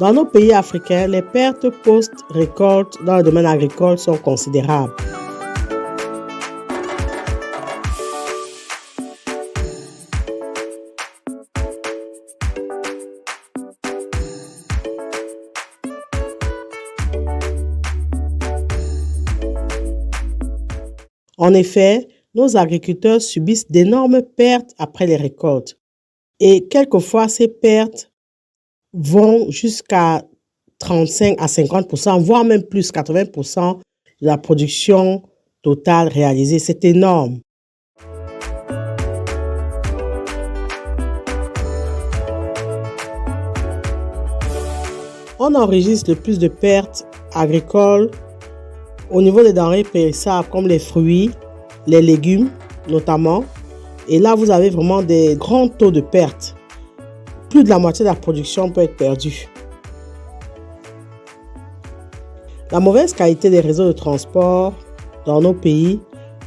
Dans nos pays africains, les pertes post-récolte dans le domaine agricole sont considérables. En effet, nos agriculteurs subissent d'énormes pertes après les récoltes. Et quelquefois, ces pertes vont jusqu'à 35 à 50%, voire même plus, 80% de la production totale réalisée. C'est énorme. On enregistre le plus de pertes agricoles au niveau des denrées périssables comme les fruits, les légumes notamment. Et là, vous avez vraiment des grands taux de pertes. Plus de la moitié de la production peut être perdue. La mauvaise qualité des réseaux de transport dans nos pays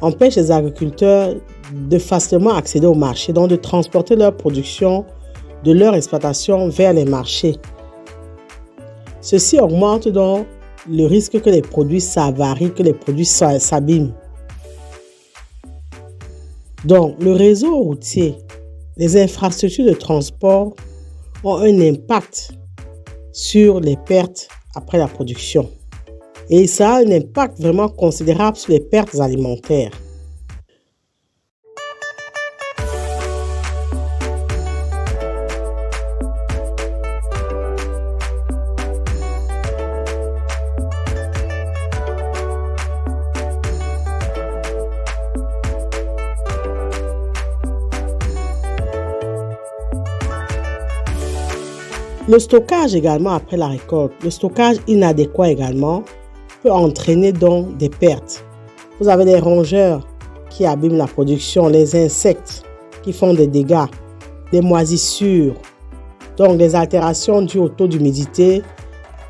empêche les agriculteurs de facilement accéder au marché, donc de transporter leur production de leur exploitation vers les marchés. Ceci augmente donc le risque que les produits s'avarient, que les produits s'abîment. Donc, le réseau routier, les infrastructures de transport ont un impact sur les pertes après la production. Et ça a un impact vraiment considérable sur les pertes alimentaires. Le stockage également après la récolte, le stockage inadéquat également peut entraîner donc des pertes. Vous avez des rongeurs qui abîment la production, les insectes qui font des dégâts, des moisissures, donc les altérations dues au taux d'humidité,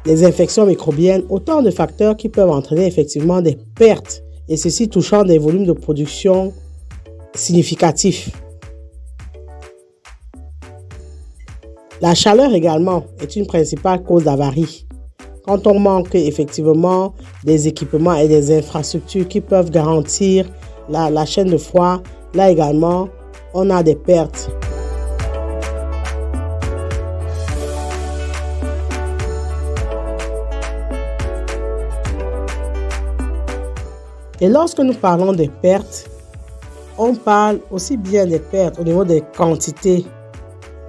les infections microbiennes, autant de facteurs qui peuvent entraîner effectivement des pertes et ceci touchant des volumes de production significatifs. La chaleur également est une principale cause d'avarie. Quand on manque effectivement des équipements et des infrastructures qui peuvent garantir la chaîne de froid, là également, on a des pertes. Et lorsque nous parlons des pertes, on parle aussi bien des pertes au niveau des quantités,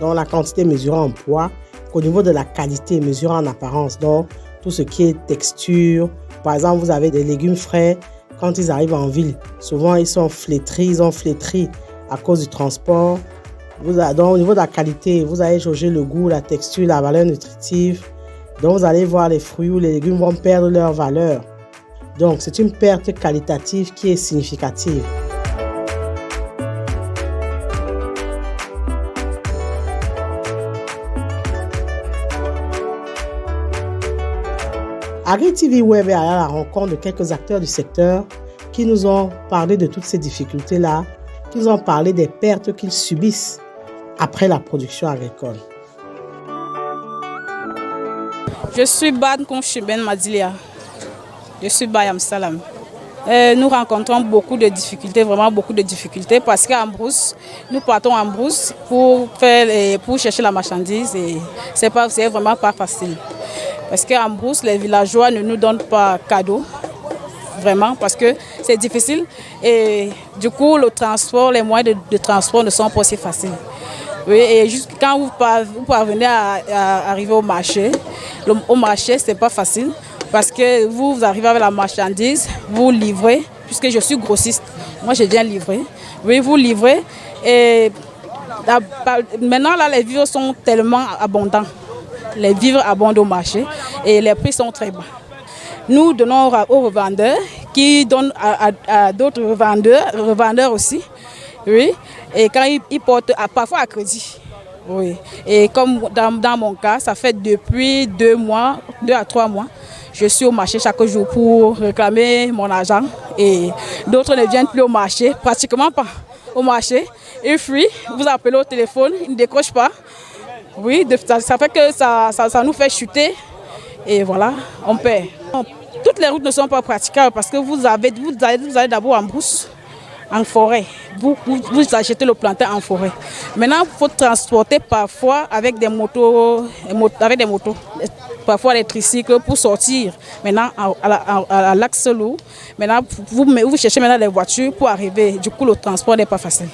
donc la quantité mesurée en poids, qu'au niveau de la qualité mesurée en apparence, donc tout ce qui est texture. Par exemple, vous avez des légumes frais, quand ils arrivent en ville, souvent ils sont flétris, ils ont flétri à cause du transport. Donc au niveau de la qualité, vous allez jauger le goût, la texture, la valeur nutritive. Donc vous allez voir les fruits ou les légumes vont perdre leur valeur. Donc c'est une perte qualitative qui est significative. AgriTV Web est allé à la rencontre de quelques acteurs du secteur qui nous ont parlé de toutes ces difficultés-là, qui nous ont parlé des pertes qu'ils subissent après la production agricole. Je suis Ban Konchiben Madilia. Je suis Bayam Salam. Nous rencontrons beaucoup de difficultés, vraiment beaucoup de difficultés, parce qu'en brousse, nous partons en brousse pour chercher la marchandise et c'est vraiment pas facile. Parce qu'en brousse, les villageois ne nous donnent pas cadeau, vraiment, parce que c'est difficile. Et du coup, le transport, les moyens de transport ne sont pas aussi faciles. Oui, et juste quand vous parvenez à arriver au marché, ce n'est pas facile. Parce que vous arrivez avec la marchandise, vous livrez, puisque je suis grossiste, moi je viens livrer. Oui, vous livrez. Et maintenant, là, les vivres sont tellement abondants. Les vivres abondent au marché et les prix sont très bas. Nous donnons aux revendeurs qui donnent à d'autres revendeurs aussi. Oui, et quand ils portent parfois à crédit. Oui. Et comme dans mon cas, ça fait depuis 2 à 3 mois, je suis au marché chaque jour pour réclamer mon argent. Et d'autres ne viennent plus au marché, pratiquement pas au marché. Ils fuient, vous appelez au téléphone, ils ne décrochent pas. Oui, ça fait que ça nous fait chuter et voilà, on perd. Toutes les routes ne sont pas praticables parce que vous allez d'abord en brousse, en forêt. Vous achetez le plantain en forêt. Maintenant, il faut transporter parfois avec des motos, parfois des tricycles pour sortir. Maintenant, à l'axe lourd. Maintenant, vous cherchez maintenant les voitures pour arriver. Du coup, le transport n'est pas facile.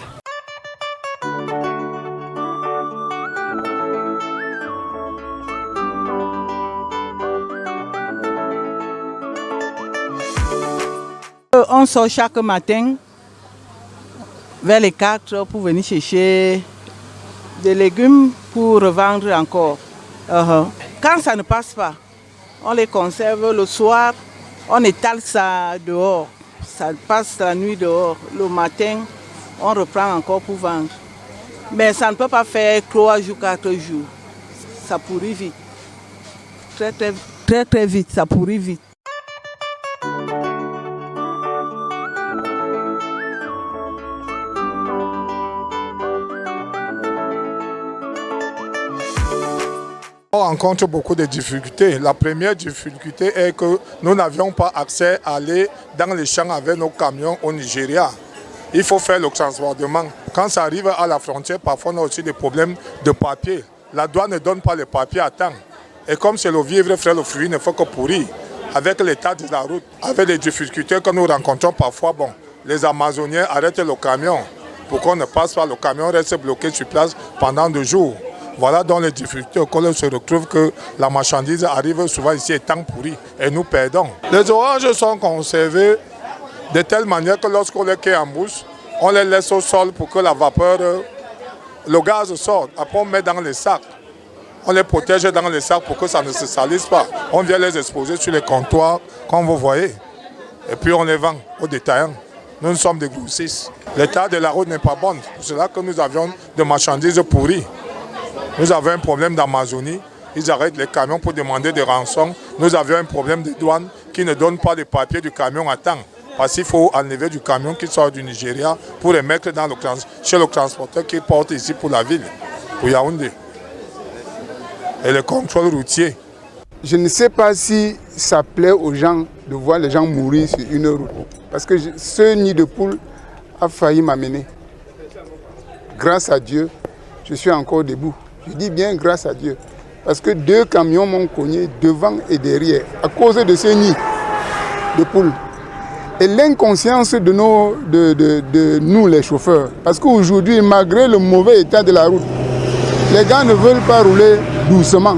On sort chaque matin vers les 4 pour venir chercher des légumes pour revendre encore. Quand ça ne passe pas, on les conserve le soir, on étale ça dehors. Ça passe la nuit dehors. Le matin, on reprend encore pour vendre. Mais ça ne peut pas faire 3 jours, 4 jours. Ça pourrit vite. Très vite, ça pourrit vite. On rencontre beaucoup de difficultés. La première difficulté est que nous n'avions pas accès à aller dans les champs avec nos camions au Nigeria. Il faut faire le transportement. Quand ça arrive à la frontière, parfois on a aussi des problèmes de papier. La douane ne donne pas les papiers à temps. Et comme c'est le vivre, frère, le fruit ne faut que pourrir. Avec l'état de la route, avec les difficultés que nous rencontrons parfois, les Amazoniens arrêtent le camion pour qu'on ne passe pas. Le camion reste bloqué sur place pendant 2 jours. Voilà dans les difficultés auxquelles on se retrouve que la marchandise arrive souvent ici étant pourrie et nous perdons. Les oranges sont conservées de telle manière que lorsqu'on les cueille en mousse, on les laisse au sol pour que la vapeur, le gaz sorte. Après on met dans les sacs. On les protège dans les sacs pour que ça ne se salisse pas. On vient les exposer sur les comptoirs, comme vous voyez. Et puis on les vend aux détaillants. Nous sommes des grossistes. L'état de la route n'est pas bon. C'est là que nous avions des marchandises pourries. Nous avons un problème d'Amazonie, ils arrêtent les camions pour demander des rançons. Nous avions un problème de douane qui ne donne pas les papiers du camion à temps. Parce qu'il faut enlever du camion qui sort du Nigeria pour les mettre dans chez le transporteur qui porte ici pour la ville, pour Yaoundé. Et le contrôle routier. Je ne sais pas si ça plaît aux gens de voir les gens mourir sur une route. Parce que ce nid de poule a failli m'amener. Grâce à Dieu, je suis encore debout. Je dis bien grâce à Dieu. Parce que 2 camions m'ont cogné devant et derrière à cause de ce nid de poules. Et l'inconscience de nous les chauffeurs. Parce qu'aujourd'hui, malgré le mauvais état de la route, les gars ne veulent pas rouler doucement,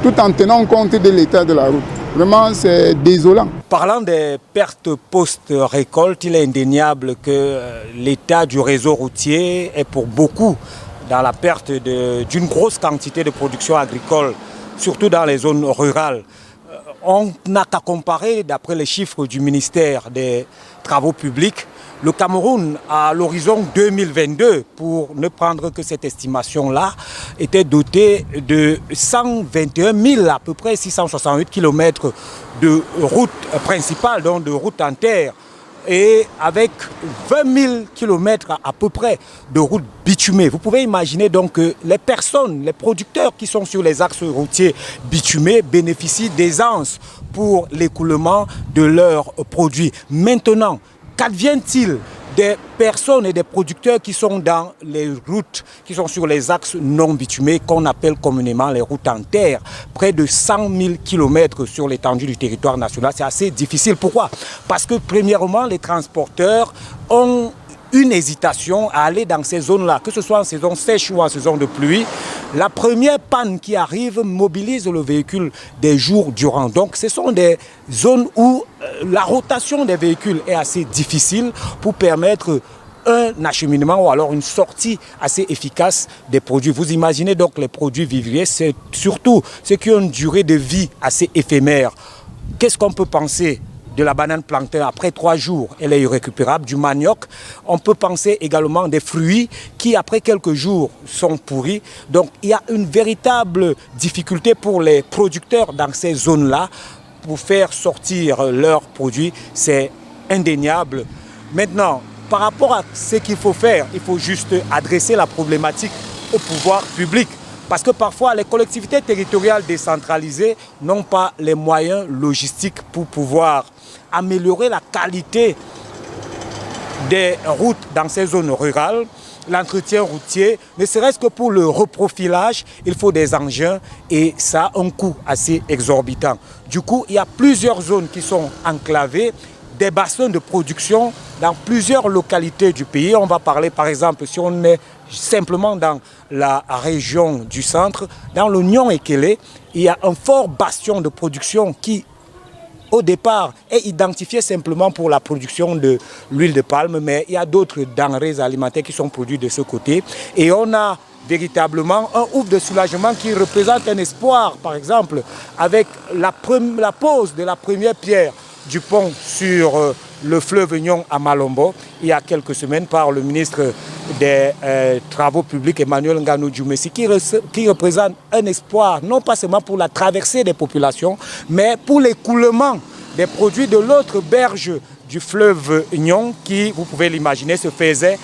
tout en tenant compte de l'état de la route. Vraiment, c'est désolant. Parlant des pertes post-récolte, il est indéniable que l'état du réseau routier est pour beaucoup dans la perte d'une grosse quantité de production agricole, surtout dans les zones rurales. On n'a qu'à comparer, d'après les chiffres du ministère des Travaux publics, le Cameroun, à l'horizon 2022, pour ne prendre que cette estimation-là, était doté de 121 000, à peu près 668 km de routes principales, donc de routes en terre, et avec 20 000 km à peu près de routes bitumées. Vous pouvez imaginer donc que les personnes, les producteurs qui sont sur les axes routiers bitumés bénéficient d'aisance pour l'écoulement de leurs produits. Maintenant, qu'advient-il des personnes et des producteurs qui sont dans les routes, qui sont sur les axes non bitumés, qu'on appelle communément les routes en terre, près de 100 000 km sur l'étendue du territoire national? C'est assez difficile. Pourquoi? Parce que premièrement, les transporteurs ont une hésitation à aller dans ces zones-là, que ce soit en saison sèche ou en saison de pluie. La première panne qui arrive mobilise le véhicule des jours durant. Donc ce sont des zones où la rotation des véhicules est assez difficile pour permettre un acheminement ou alors une sortie assez efficace des produits. Vous imaginez donc les produits vivriers, c'est surtout ceux qui ont une durée de vie assez éphémère. Qu'est-ce qu'on peut penser de la banane plantain? Après 3 jours, elle est irrécupérable. Du manioc, on peut penser également des fruits qui après quelques jours sont pourris. Donc il y a une véritable difficulté pour les producteurs dans ces zones-là pour faire sortir leurs produits. C'est indéniable. Maintenant, par rapport à ce qu'il faut faire, il faut juste adresser la problématique au pouvoir public. Parce que parfois, les collectivités territoriales décentralisées n'ont pas les moyens logistiques pour pouvoir améliorer la qualité des routes dans ces zones rurales, l'entretien routier, ne serait-ce que pour le reprofilage, il faut des engins et ça a un coût assez exorbitant. Du coup, il y a plusieurs zones qui sont enclavées, des bassins de production dans plusieurs localités du pays. On va parler par exemple, si on est simplement dans la région du centre, dans le Nion-Ekele, il y a un fort bastion de production qui au départ est identifié simplement pour la production de l'huile de palme, mais il y a d'autres denrées alimentaires qui sont produites de ce côté. Et on a véritablement un ouf de soulagement qui représente un espoir, par exemple, avec la pose de la première pierre du pont sur le fleuve Nion à Malombo, il y a quelques semaines par le ministre des Travaux publics Emmanuel Nganou Djoumessi, qui représente un espoir, non pas seulement pour la traversée des populations, mais pour l'écoulement des produits de l'autre berge du fleuve Nion, qui, vous pouvez l'imaginer, se faisait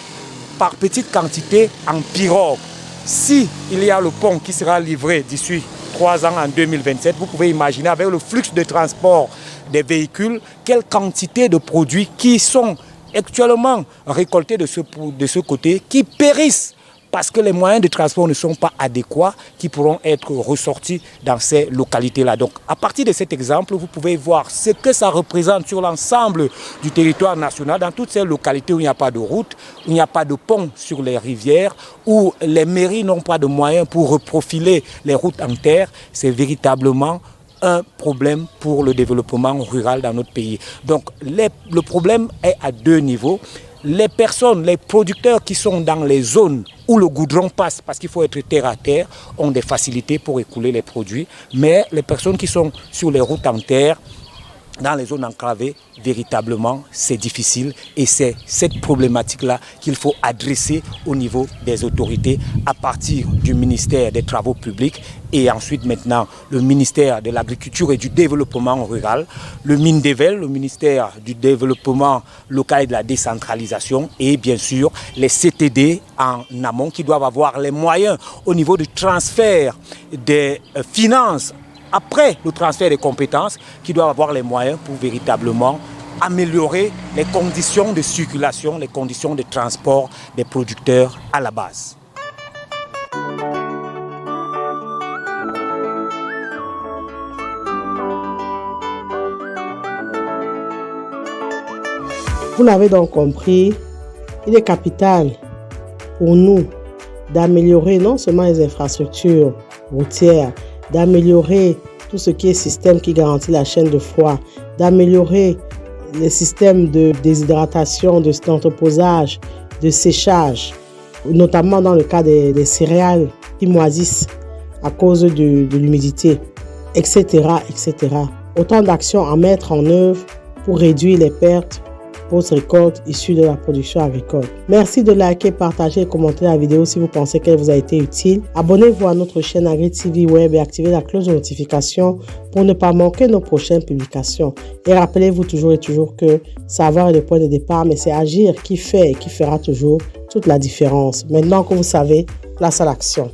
par petites quantités en pirogue. Si il y a le pont qui sera livré d'ici 3 ans en 2027, vous pouvez imaginer avec le flux de transport des véhicules, quelle quantité de produits qui sont actuellement récoltés de ce côté, qui périssent parce que les moyens de transport ne sont pas adéquats, qui pourront être ressortis dans ces localités-là. Donc, à partir de cet exemple, vous pouvez voir ce que ça représente sur l'ensemble du territoire national, dans toutes ces localités où il n'y a pas de route, où il n'y a pas de pont sur les rivières, où les mairies n'ont pas de moyens pour reprofiler les routes en terre. C'est véritablement un problème pour le développement rural dans notre pays. Donc, le problème est à 2 niveaux. Les personnes, les producteurs qui sont dans les zones où le goudron passe, parce qu'il faut être terre à terre, ont des facilités pour écouler les produits. Mais les personnes qui sont sur les routes en terre, dans les zones enclavées, véritablement, c'est difficile. Et c'est cette problématique-là qu'il faut adresser au niveau des autorités à partir du ministère des Travaux publics et ensuite maintenant le ministère de l'Agriculture et du Développement rural, le MINDEVEL, le ministère du Développement local et de la décentralisation et bien sûr les CTD en amont qui doivent avoir les moyens au niveau du transfert des finances après le transfert des compétences, qui doivent avoir les moyens pour véritablement améliorer les conditions de circulation, les conditions de transport des producteurs à la base. Vous l'avez donc compris, il est capital pour nous d'améliorer non seulement les infrastructures routières, d'améliorer tout ce qui est système qui garantit la chaîne de froid, d'améliorer les systèmes de déshydratation, d'entreposage, de séchage, notamment dans le cas des céréales qui moisissent à cause de l'humidité, etc., etc. Autant d'actions à mettre en œuvre pour réduire les pertes post-récolte issues de la production agricole. Merci de liker, partager et commenter la vidéo si vous pensez qu'elle vous a été utile. Abonnez-vous à notre chaîne AgriTV Web et activez la cloche de notification pour ne pas manquer nos prochaines publications. Et rappelez-vous toujours et toujours que savoir est le point de départ, mais c'est agir qui fait et qui fera toujours toute la différence. Maintenant que vous savez, place à l'action.